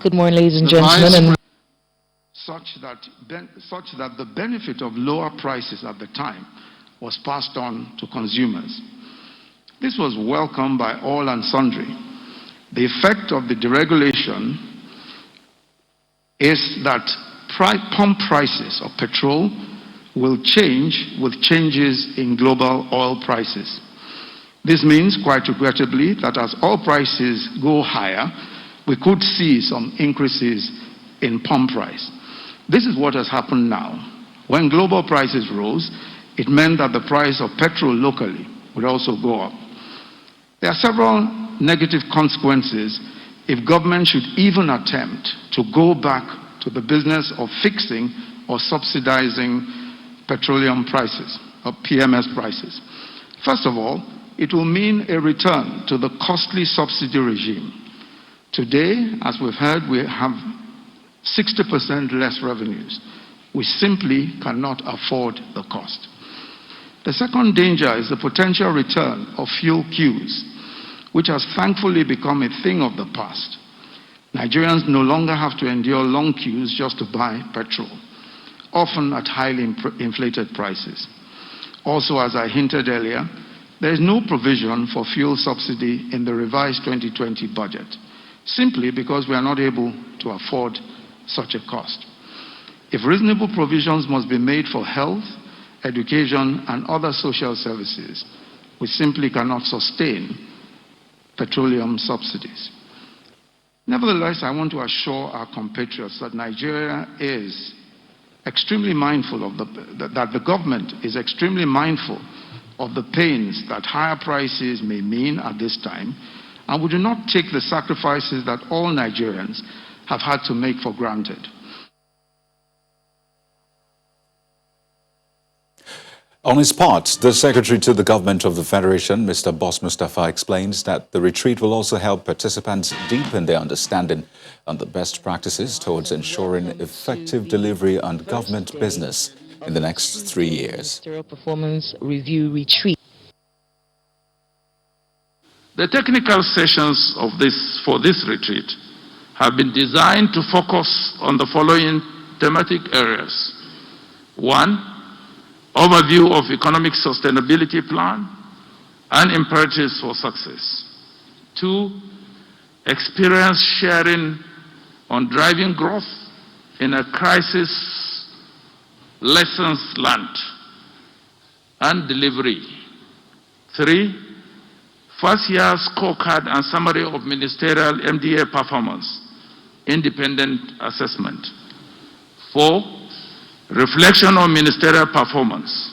Good morning, ladies and gentlemen. Such that the benefit of lower prices at the time was passed on to consumers. This was welcomed by all and sundry. The effect of the deregulation is that pump prices of petrol will change with changes in global oil prices. This means, quite regrettably, that as oil prices go higher, we could see some increases in pump price. This is what has happened now. When global prices rose, it meant that the price of petrol locally would also go up. There are several negative consequences if government should even attempt to go back to the business of fixing or subsidizing petroleum prices, or PMS prices. First of all, it will mean a return to the costly subsidy regime. Today, as we've heard, we have 60% less revenues. We simply cannot afford the cost. The second danger is the potential return of fuel queues, which has thankfully become a thing of the past. Nigerians no longer have to endure long queues just to buy petrol, often at highly inflated prices. Also, as I hinted earlier, there is no provision for fuel subsidy in the revised 2020 budget, simply because we are not able to afford such a cost. If reasonable provisions must be made for health, education, and other social services, we simply cannot sustain petroleum subsidies. Nevertheless, I want to assure our compatriots that Nigeria is extremely mindful of that the government is extremely mindful of the pains that higher prices may mean at this time, and we do not take the sacrifices that all Nigerians have had to make for granted. On his part, the Secretary to the Government of the Federation, Mr. Boss Mustafa, explains that the retreat will also help participants deepen their understanding on the best practices towards ensuring effective delivery on government business in the next 3 years. Performance Review Retreat. The technical sessions for this retreat have been designed to focus on the following thematic areas. 1. Overview of economic sustainability plan and imperatives for success. 2. Experience sharing on driving growth in a crisis, lessons learned and delivery. 3. First year scorecard and summary of ministerial MDA performance, independent assessment. 4. Reflection on ministerial performance.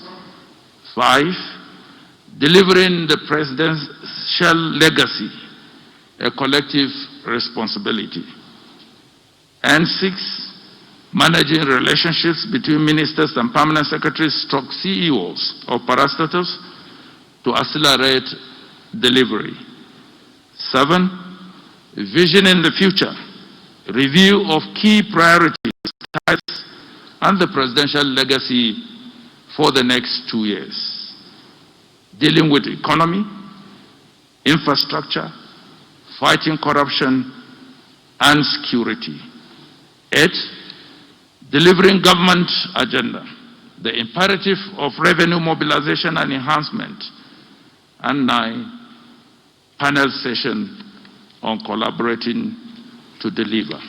5. Delivering the presidential legacy, a collective responsibility. And 6. Managing relationships between ministers and permanent secretaries / CEOs of parastatals to accelerate delivery. 7. Vision in the future, review of key priorities and the presidential legacy for the next 2 years, dealing with economy, infrastructure, fighting corruption, and security. 8. Delivering government agenda, the imperative of revenue mobilization and enhancement. And 9. Panel session on collaborating to deliver.